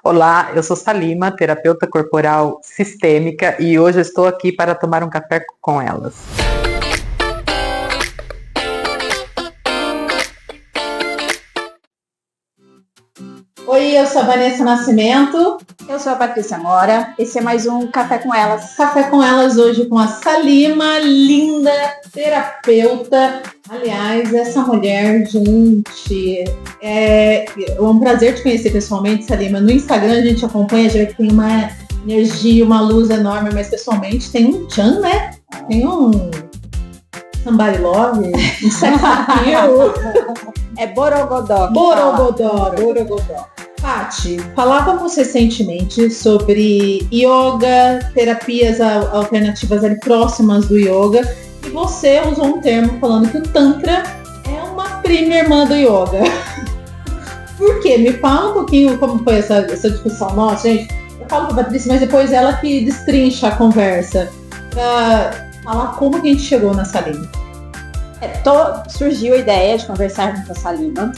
Olá, eu sou Salima, terapeuta corporal sistêmica, e hoje eu estou aqui para tomar um café com elas. Oi, eu sou a Vanessa Nascimento. Eu sou a Patrícia Mora. Esse é mais um Café com Elas. Café com Elas hoje com a Salima, linda terapeuta. Aliás, essa mulher, gente, é um prazer te conhecer pessoalmente, Salima. No Instagram a gente acompanha, já que tem uma energia, uma luz enorme, mas pessoalmente tem um tchan, né? Tem um somebody love, um sex appeal. É Borogodó. Borogodó. Paty, falávamos recentemente sobre yoga, terapias alternativas ali próximas do yoga, e você usou um termo falando que o Tantra é uma prima irmã do yoga. Por quê? Me fala um pouquinho como foi essa discussão. Nossa, gente, eu falo com a Patrícia, mas depois ela que destrincha a conversa para falar como que a gente chegou nessa linha. Surgiu a ideia de conversar com a Salima.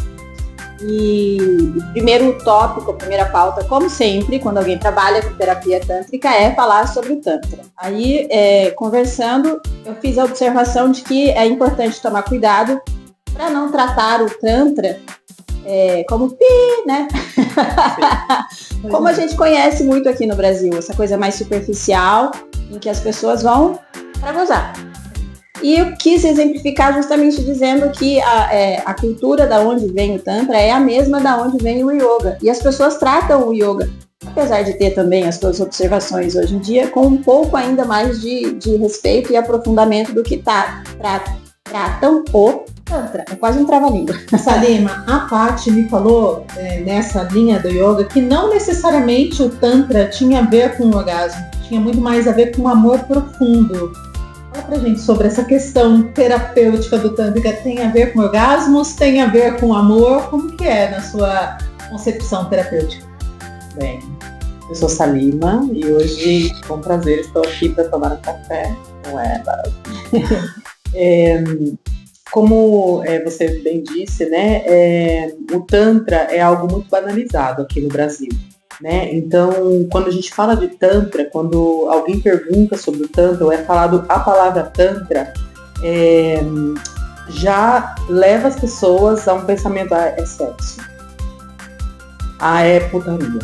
E o primeiro tópico, a primeira pauta, como sempre, quando alguém trabalha com terapia tântrica, é falar sobre o Tantra. Aí, conversando, eu fiz a observação de que é importante tomar cuidado para não tratar o Tantra como né? Como a gente conhece muito aqui no Brasil, essa coisa mais superficial, em que as pessoas vão para gozar. E eu quis exemplificar justamente dizendo que a cultura da onde vem o Tantra é a mesma da onde vem o Yoga. E as pessoas tratam o Yoga, apesar de ter também as suas observações hoje em dia, com um pouco ainda mais de respeito e aprofundamento do que tratam o Tantra. É quase um trava-língua. Salima, a Paty me falou nessa linha do Yoga que não necessariamente o Tantra tinha a ver com o orgasmo, tinha muito mais a ver com o amor profundo. Fala pra gente sobre essa questão terapêutica do Tântrica. Tem a ver com orgasmos? Tem a ver com amor? Como que é na sua concepção terapêutica? Bem, eu sou Salima e hoje, com prazer, estou aqui para tomar um café com elas. Como você bem disse, né, o Tantra é algo muito banalizado aqui no Brasil. Né? Então, quando a gente fala de Tantra, quando alguém pergunta sobre o Tantra, ou é falado a palavra Tantra, já leva as pessoas a um pensamento, é sexo, é putaria.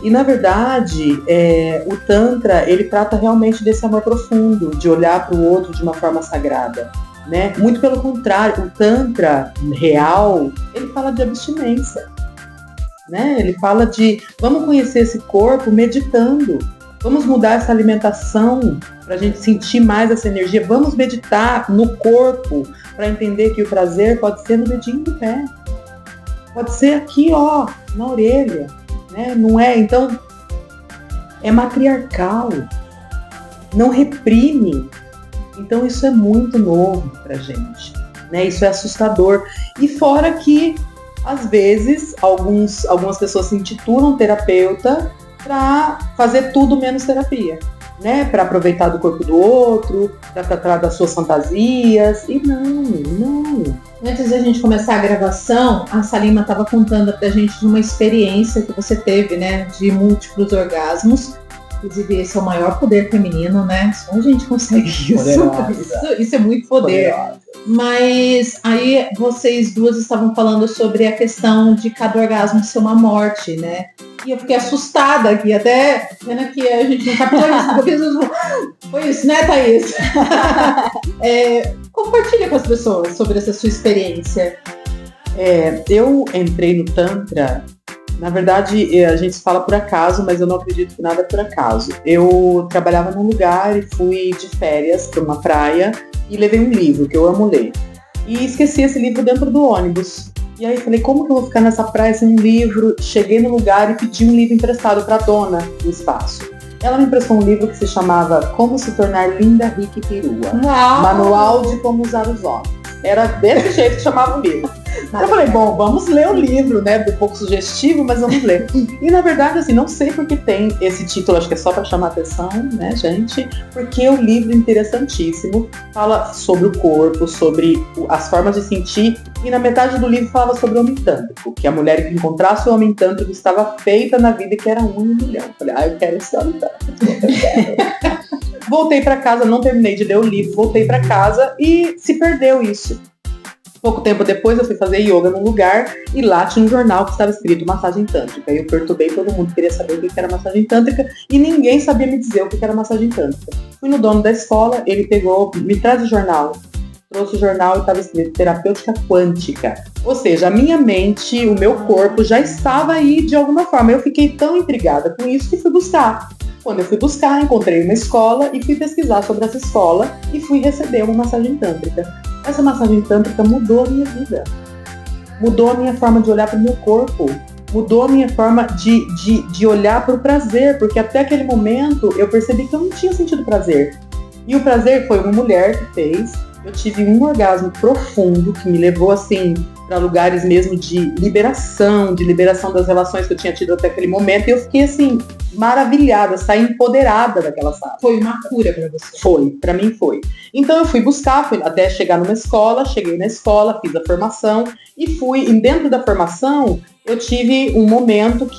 E, na verdade, o Tantra, ele trata realmente desse amor profundo, de olhar para o outro de uma forma sagrada. Né? Muito pelo contrário, o Tantra real, ele fala de abstinência. Né? Ele fala de vamos conhecer esse corpo meditando, vamos mudar essa alimentação para a gente sentir mais essa energia, vamos meditar no corpo para entender que o prazer pode ser no dedinho do pé, pode ser aqui, ó, na orelha, né? Não é? Então, é matriarcal, não reprime. Então isso é muito novo para a gente, né? Isso é assustador. E fora que às vezes, algumas pessoas se intitulam terapeuta para fazer tudo menos terapia, né? Para aproveitar do corpo do outro, para tratar das suas fantasias. E não. Antes da gente começar a gravação, a Salima estava contando pra gente de uma experiência que você teve, né? De múltiplos orgasmos. Inclusive, esse é o maior poder feminino, né? Só a gente consegue isso é muito poder. Poderosa. Mas aí vocês duas estavam falando sobre a questão de cada orgasmo ser uma morte, né? E eu fiquei assustada aqui, até vendo que a gente não captou isso, porque foi isso, né, Thaís? Compartilha com as pessoas sobre essa sua experiência. Eu entrei no Tantra, na verdade, a gente fala por acaso, mas eu não acredito que nada é por acaso. Eu trabalhava num lugar e fui de férias para uma praia, e levei um livro, que eu amo ler. E esqueci esse livro dentro do ônibus. E aí falei, como que eu vou ficar nessa praia sem um livro? Cheguei no lugar e pedi um livro emprestado para a dona do espaço. Ela me emprestou um livro que se chamava Como se tornar linda, rica e perua. Manual de como usar os homens. Era desse jeito que chamava o livro. Eu falei, bom, vamos ler o livro, né? Um pouco sugestivo, mas vamos ler. E na verdade, assim, não sei porque tem esse título, acho que é só para chamar atenção, né, gente? Porque o livro é interessantíssimo, fala sobre o corpo, sobre as formas de sentir, e na metade do livro falava sobre o homem tântrico, que a mulher que encontrasse o homem tântrico estava feita na vida, que era 1 em 1 milhão. Eu falei, eu quero esse homem tântrico. Voltei para casa, não terminei de ler o livro, voltei para casa e se perdeu isso. Pouco tempo depois eu fui fazer yoga num lugar e lá tinha um jornal que estava escrito massagem tântrica. Eu perturbei todo mundo, queria saber o que era massagem tântrica e ninguém sabia me dizer o que era massagem tântrica. Fui no dono da escola, ele pegou, me traz o jornal. Trouxe o jornal e estava escrito terapêutica quântica. Ou seja, a minha mente, o meu corpo já estava aí de alguma forma. Eu fiquei tão intrigada com isso que fui buscar. Quando eu fui buscar, encontrei uma escola e fui pesquisar sobre essa escola e fui receber uma massagem tântrica. Essa massagem tântrica mudou a minha vida. Mudou a minha forma de olhar para o meu corpo. Mudou a minha forma de olhar para o prazer, porque até aquele momento eu percebi que eu não tinha sentido prazer. E o prazer foi uma mulher que fez. Eu tive um orgasmo profundo que me levou assim para lugares mesmo de liberação das relações que eu tinha tido até aquele momento. E eu fiquei assim maravilhada, saí empoderada daquela sala. Foi uma cura para você? Foi, para mim foi. Então eu fui buscar, fui até chegar numa escola, cheguei na escola, fiz a formação e fui. E dentro da formação eu tive um momento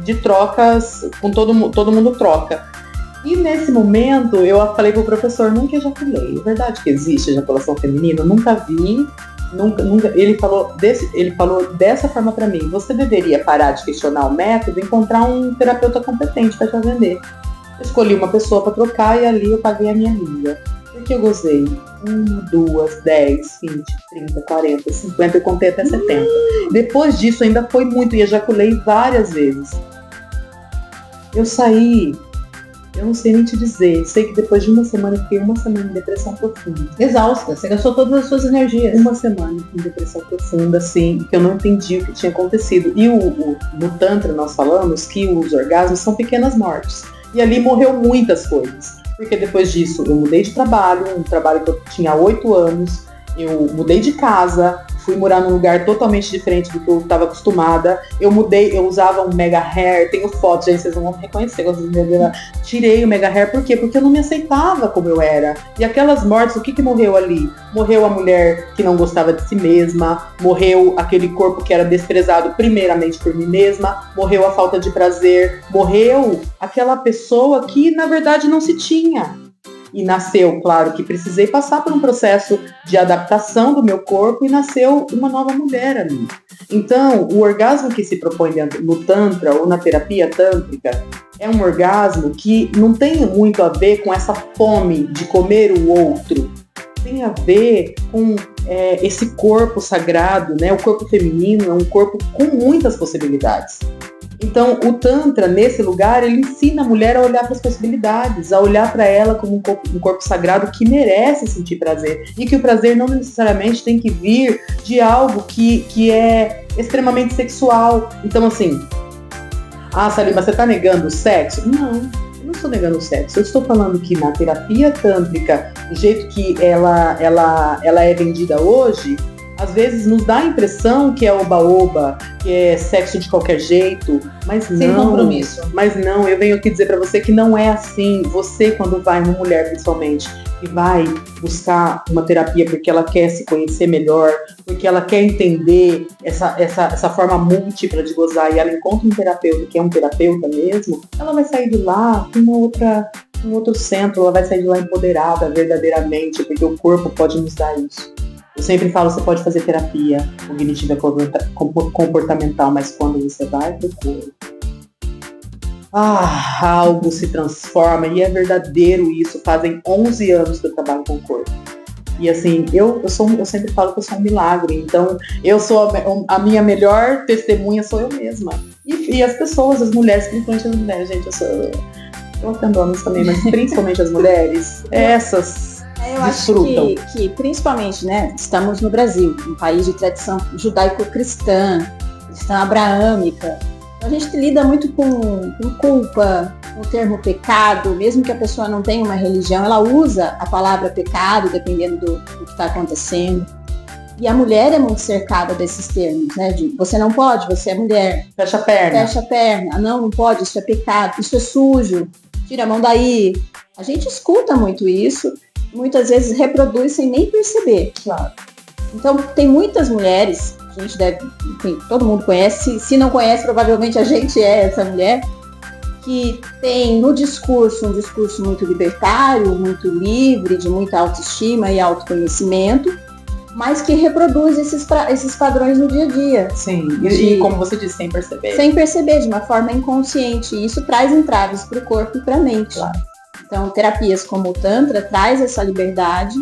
de trocas, com todo mundo troca. E nesse momento eu falei pro professor, nunca ejaculei. É verdade que existe ejaculação feminina? Eu nunca vi, nunca. Ele falou dessa forma para mim, você deveria parar de questionar o método e encontrar um terapeuta competente para te atender. Eu escolhi uma pessoa para trocar e ali eu paguei a minha língua. Porque eu gozei 1, 2, 10, 20, 30, 40, 50, eu contei até 70. Depois disso ainda foi muito e ejaculei várias vezes. Eu saí... Eu não sei nem te dizer. Sei que depois de uma semana, eu fiquei uma semana em depressão profunda. Exausta. Você gastou todas as suas energias. Uma semana em depressão profunda, assim, que eu não entendi o que tinha acontecido. E no Tantra nós falamos que os orgasmos são pequenas mortes. E ali morreu muitas coisas. Porque depois disso eu mudei de trabalho, um trabalho que eu tinha 8 anos. Eu mudei de casa, fui morar num lugar totalmente diferente do que eu estava acostumada. Eu usava um mega hair, tenho fotos, gente, vocês não vão reconhecer. Tirei o mega hair, por quê? Porque eu não me aceitava como eu era. E aquelas mortes, o que morreu ali? Morreu a mulher que não gostava de si mesma, morreu aquele corpo que era desprezado primeiramente por mim mesma, morreu a falta de prazer, morreu aquela pessoa que na verdade não se tinha. E nasceu, claro, que precisei passar por um processo de adaptação do meu corpo e nasceu uma nova mulher ali. Então, o orgasmo que se propõe no Tantra ou na terapia tântrica é um orgasmo que não tem muito a ver com essa fome de comer o outro. Tem a ver com esse corpo sagrado, né? O corpo feminino é um corpo com muitas possibilidades. Então, o Tantra, nesse lugar, ele ensina a mulher a olhar para as possibilidades, a olhar para ela como um corpo sagrado que merece sentir prazer. E que o prazer não necessariamente tem que vir de algo que é extremamente sexual. Então, assim, Salima, você está negando o sexo? Não, eu não estou negando o sexo. Eu estou falando que na terapia tântrica, do jeito que ela é vendida hoje, às vezes nos dá a impressão que é oba-oba, que é sexo de qualquer jeito, mas não. Sem compromisso. Mas não, eu venho aqui dizer pra você que não é assim. Você, quando vai, uma mulher principalmente, que vai buscar uma terapia porque ela quer se conhecer melhor, porque ela quer entender essa forma múltipla de gozar, e ela encontra um terapeuta que é um terapeuta mesmo, ela vai sair de lá com um outro centro, ela vai sair de lá empoderada verdadeiramente, porque o corpo pode nos dar isso. Eu sempre falo, você pode fazer terapia cognitiva comportamental, mas quando você vai pro corpo, algo se transforma, e é verdadeiro isso. Fazem 11 anos que eu trabalho com o corpo. E assim, eu sempre falo que eu sou um milagre, então eu sou a minha melhor testemunha sou eu mesma. E as pessoas, as mulheres, principalmente as mulheres, gente, eu atendo homens também, mas principalmente as mulheres, essas eu acho que principalmente, né, estamos no Brasil, um país de tradição judaico-cristã, cristã abraâmica. A gente lida muito com culpa, com o termo pecado, mesmo que a pessoa não tenha uma religião, ela usa a palavra pecado, dependendo do que está acontecendo. E a mulher é muito cercada desses termos, né? De você não pode, você é mulher. Fecha a perna. Fecha a perna. Não pode, isso é pecado, isso é sujo. Tira a mão daí. A gente escuta muito isso, muitas vezes reproduz sem nem perceber. Claro. Então, tem muitas mulheres, a gente deve, enfim, todo mundo conhece, se não conhece, provavelmente a gente é essa mulher, que tem no discurso um discurso muito libertário, muito livre, de muita autoestima e autoconhecimento, mas que reproduz esses padrões no dia a dia. Sim, e como você disse, sem perceber. Sem perceber, de uma forma inconsciente. E isso traz entraves para o corpo e para a mente. Claro. Então, terapias como o Tantra traz essa liberdade,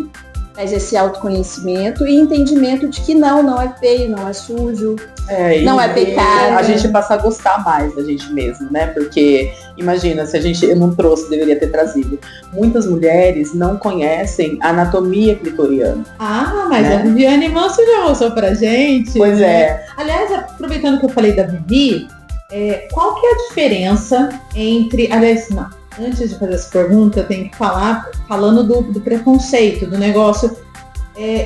traz esse autoconhecimento e entendimento de que não é feio, não é sujo, não é pecado. A gente passa a gostar mais da gente mesmo, né? Porque, imagina, se eu não trouxe, deveria ter trazido. Muitas mulheres não conhecem a anatomia clitoriana. Mas né? A Viviane Manso já mostrou pra gente. Pois é. Aliás, aproveitando que eu falei da Vivi, qual que é a diferença entre... Aliás, não. Antes de fazer essa pergunta, eu tenho que falar, falando do preconceito, do negócio,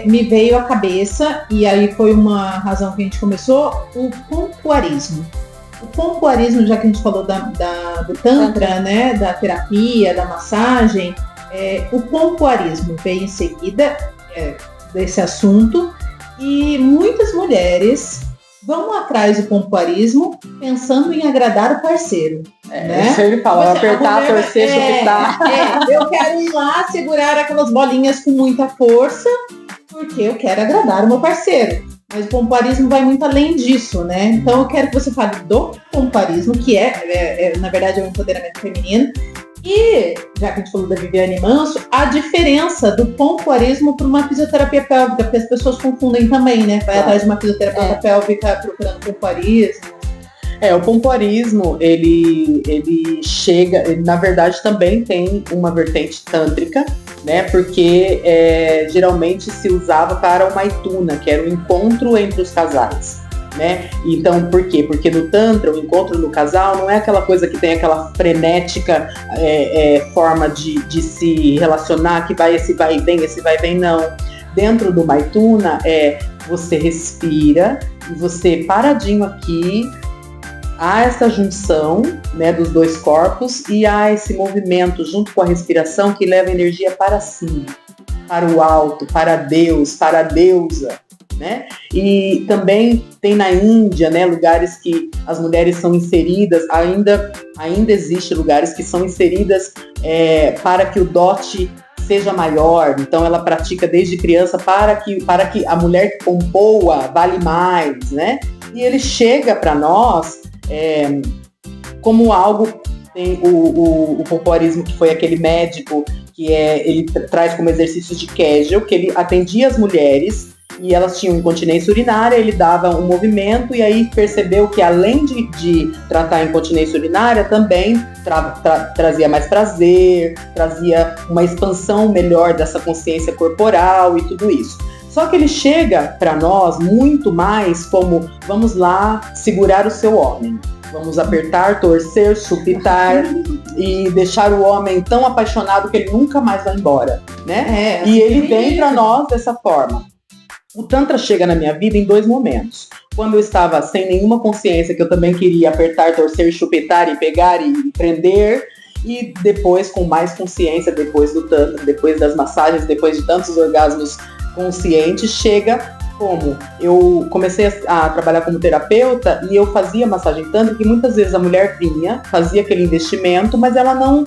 me veio à cabeça, e aí foi uma razão que a gente começou, o pompoarismo. O pompoarismo, já que a gente falou do Tantra, né, da terapia, da massagem, o pompoarismo veio em seguida desse assunto, e muitas mulheres vão atrás do pompoarismo pensando em agradar o parceiro. Né? Isso ele fala, apertar, torcer, chupitar. Eu quero ir lá segurar aquelas bolinhas com muita força, porque eu quero agradar o meu parceiro. Mas o pompoarismo vai muito além disso, né? Então eu quero que você fale do pompoarismo, que na verdade, é um empoderamento feminino. E, já que a gente falou da Viviane Manso, a diferença do pompoarismo para uma fisioterapia pélvica, porque as pessoas confundem também, né? Vai atrás de uma fisioterapeuta pélvica procurando pompoarismo. O pompoarismo, ele chega, na verdade também tem uma vertente tântrica, né? Porque geralmente se usava para o maituna, que era o encontro entre os casais. Né? Então, por quê? Porque no Tantra, o encontro do casal não é aquela coisa que tem aquela frenética forma de se relacionar, que vai esse vai e vem, não. Dentro do Maituna, você respira e você paradinho aqui, há essa junção, né, dos dois corpos e há esse movimento junto com a respiração que leva energia para cima, para o alto, para Deus, para a deusa. Né? E também tem na Índia, né, lugares que as mulheres são inseridas, ainda existe lugares que são inseridas para que o dote seja maior, então ela pratica desde criança para que a mulher que pompoa vale mais, né? E ele chega para nós como algo, tem o pompoarismo, que foi aquele médico que ele traz como exercícios de Kegel, que ele atendia as mulheres e elas tinham incontinência urinária, ele dava um movimento e aí percebeu que além de tratar a incontinência urinária, também trazia mais prazer, trazia uma expansão melhor dessa consciência corporal e tudo isso. Só que ele chega para nós muito mais como, vamos lá, segurar o seu homem. Vamos apertar, torcer, chupitar e deixar o homem tão apaixonado que ele nunca mais vai embora, né? E ele vem para nós dessa forma. O Tantra chega na minha vida em 2 momentos. Quando eu estava sem nenhuma consciência, que eu também queria apertar, torcer, chupetar e pegar e prender. E depois, com mais consciência, depois do Tantra, depois das massagens, depois de tantos orgasmos conscientes, chega como eu comecei a trabalhar como terapeuta e eu fazia massagem tântrica, e muitas vezes a mulher vinha, fazia aquele investimento, mas ela não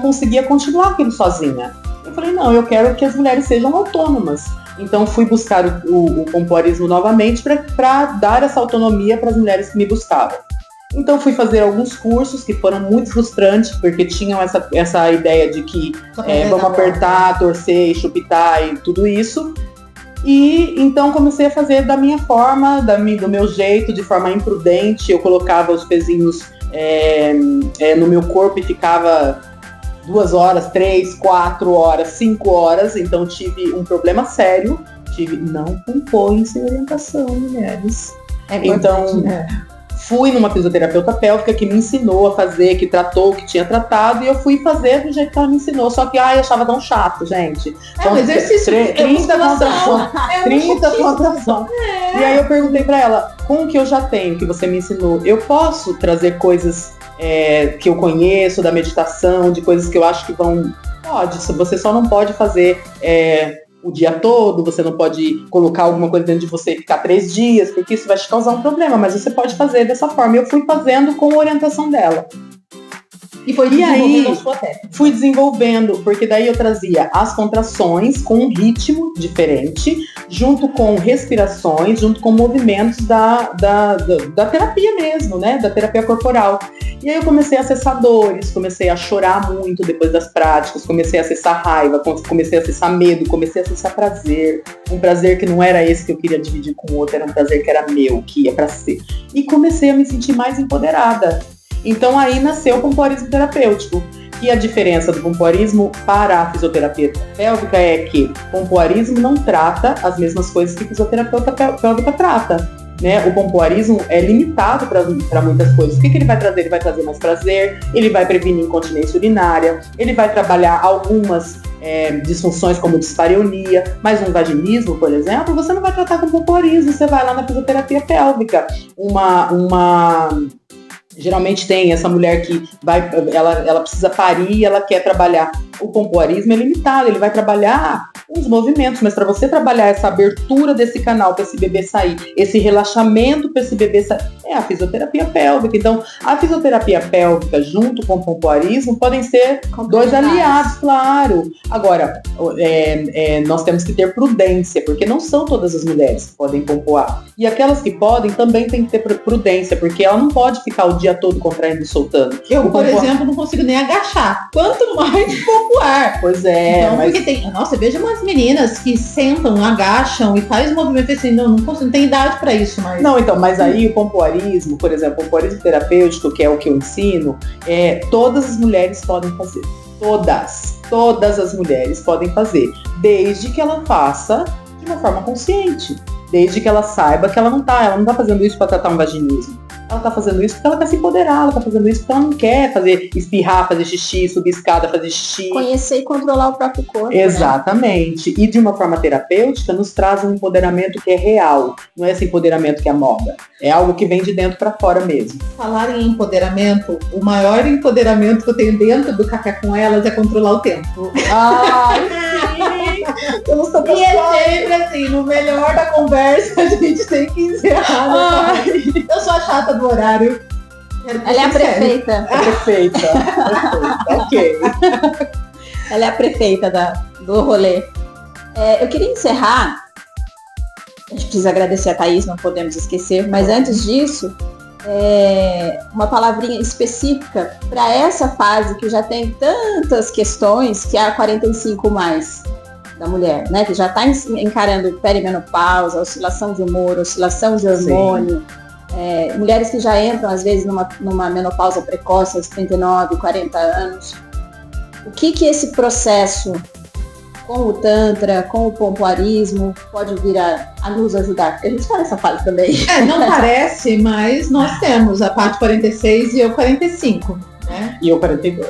conseguia continuar aquilo sozinha. Eu falei, não, eu quero que as mulheres sejam autônomas. Então fui buscar o pompoarismo novamente para dar essa autonomia para as mulheres que me buscavam. Então fui fazer alguns cursos que foram muito frustrantes, porque tinham essa ideia de que vamos apertar, torcer, chupitar e tudo isso. E então comecei a fazer da minha forma, do meu jeito, de forma imprudente. Eu colocava os pezinhos no meu corpo e ficava 2 horas, 3, 4 horas, 5 horas. Então tive um problema sério. Não compõem sem orientação, mulheres. Então fui numa fisioterapeuta pélvica que me ensinou a fazer, que tratou, que tinha tratado, e eu fui fazer do jeito que ela me ensinou. Só que, eu achava tão chato, gente. É um exercício de 30 contrações. 30 contrações. E aí eu perguntei pra ela, com o que eu já tenho, que você me ensinou, eu posso trazer coisas que eu conheço, da meditação, de coisas que eu acho que vão... Pode, você só não pode fazer... o dia todo, você não pode colocar alguma coisa dentro de você e ficar 3 dias, porque isso vai te causar um problema, mas você pode fazer dessa forma. Eu fui fazendo com a orientação dela. E foi desenvolvendo a sua técnica. Fui desenvolvendo, porque daí eu trazia as contrações com um ritmo diferente, junto com respirações, junto com movimentos da terapia mesmo, né? Da terapia corporal. E aí eu comecei a acessar dores, comecei a chorar muito depois das práticas, comecei a acessar raiva, comecei a acessar medo, comecei a acessar prazer. Um prazer que não era esse que eu queria dividir com o outro, era um prazer que era meu, que ia pra ser. E comecei a me sentir mais empoderada. Então aí nasceu o pompoarismo terapêutico. E a diferença do pompoarismo para a fisioterapia pélvica é que pompoarismo não trata as mesmas coisas que a fisioterapeuta pélvica trata. Né? O pompoarismo é limitado para muitas coisas. O que ele vai trazer? Ele vai trazer mais prazer, ele vai prevenir incontinência urinária, ele vai trabalhar algumas disfunções como dispareunia, mas um vaginismo, por exemplo, você não vai tratar com pompoarismo, você vai lá na fisioterapia pélvica. Geralmente tem essa mulher que ela precisa parir e ela quer trabalhar. O pompoarismo é limitado, ele vai trabalhar uns movimentos, mas para você trabalhar essa abertura desse canal para esse bebê sair, esse relaxamento para esse bebê sair, é a fisioterapia pélvica. Então, a fisioterapia pélvica junto com o pompoarismo podem ser 2 aliados, claro. Agora, nós temos que ter prudência, porque não são todas as mulheres que podem pompoar. E aquelas que podem também tem que ter prudência, porque ela não pode ficar o dia todo contraindo e soltando. Eu, por exemplo, não consigo nem agachar. Quanto mais pompoar. Pois é. Então, porque tem... Nossa, veja umas meninas que sentam, agacham e faz movimento assim, não consigo, não tem idade para isso mais. Não, então, mas aí o pompoarismo, por exemplo, o pompoarismo terapêutico, que é o que eu ensino, todas as mulheres podem fazer. Todas as mulheres podem fazer, desde que ela faça de uma forma consciente. Desde que ela saiba que ela não tá fazendo isso para tratar um vaginismo. Ela tá fazendo isso porque ela quer se empoderar, ela tá fazendo isso porque ela não quer espirrar, fazer xixi, subir escada, fazer xixi. Conhecer e controlar o próprio corpo. Exatamente. Né? E de uma forma terapêutica nos traz um empoderamento que é real. Não é esse empoderamento que é moda. É algo que vem de dentro para fora mesmo. Falar em empoderamento, o maior empoderamento que eu tenho dentro do Café com Elas é controlar o tempo. Ai, sim! E é sempre assim, no melhor da conversa a gente tem que encerrar. Eu sou a chata do horário. Ela é a prefeita. Prefeita. Ok. Ela é a prefeita do rolê. Eu queria encerrar. A gente precisa agradecer a Thaís, não podemos esquecer. Mas antes disso, uma palavrinha específica para essa fase que já tem tantas questões, que é a 45+. Da mulher, né? Que já está encarando perimenopausa, oscilação de humor, oscilação de hormônio. Mulheres que já entram, às vezes, numa menopausa precoce, aos 39, 40 anos. O que esse processo, com o Tantra, com o pompoarismo, pode vir a nos ajudar? Porque a gente está nessa fase também. Não parece, mas nós temos a parte 46 e eu 45. Né? E eu 42.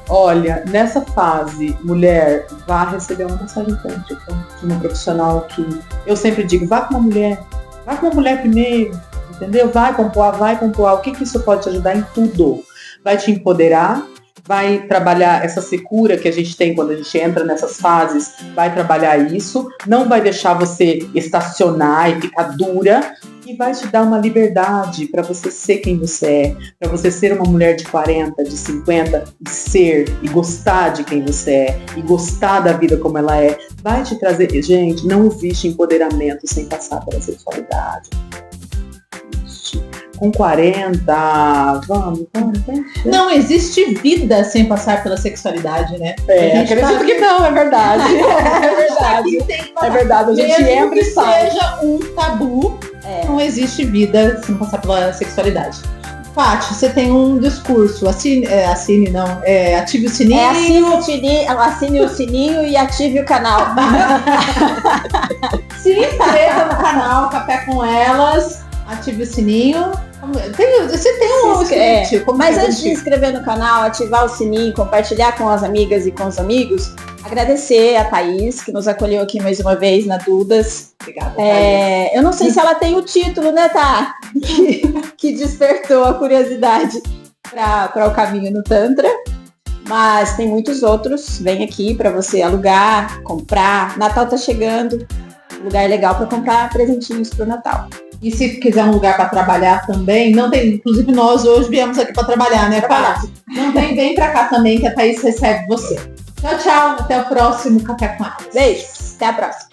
Olha, nessa fase, mulher, vá receber uma massagem tântrica de uma profissional que eu sempre digo, vá com uma mulher primeiro, entendeu? Vai pompoar. O que isso pode te ajudar em tudo? Vai te empoderar, vai trabalhar essa secura que a gente tem quando a gente entra nessas fases, vai trabalhar isso, não vai deixar você estacionar e ficar dura, e vai te dar uma liberdade para você ser quem você é, para você ser uma mulher de 40, de 50, e ser, e gostar de quem você é, e gostar da vida como ela é. Vai te trazer... Gente, não existe empoderamento sem passar pela sexualidade. Com 40, vamos. Não existe vida sem passar pela sexualidade, né? Acredito que não, é verdade. É verdade, a gente entra e sai. Seja um tabu, não existe vida sem passar pela sexualidade. Paty, você tem um discurso, ative o sininho. Assine o sininho e ative o canal. Se inscreva no canal Café com Elas. Ative o sininho. Você tem um script. Mas antes de se inscrever no canal, ativar o sininho, compartilhar com as amigas e com os amigos, agradecer a Thaís, que nos acolheu aqui mais uma vez na Dudas. Obrigada, Thaís. Eu não sei se ela tem o título, né, Tá? Que despertou a curiosidade para o caminho no Tantra. Mas tem muitos outros. Vem aqui para você alugar, comprar. Natal tá chegando. Lugar legal para comprar presentinhos pro Natal. E se quiser um lugar para trabalhar também, não tem, inclusive nós hoje viemos aqui para trabalhar, né, Pá? Não tem, vem para cá também que a Thaís recebe você. Tchau, tchau, até o próximo Café com Elas. Beijos, até a próxima.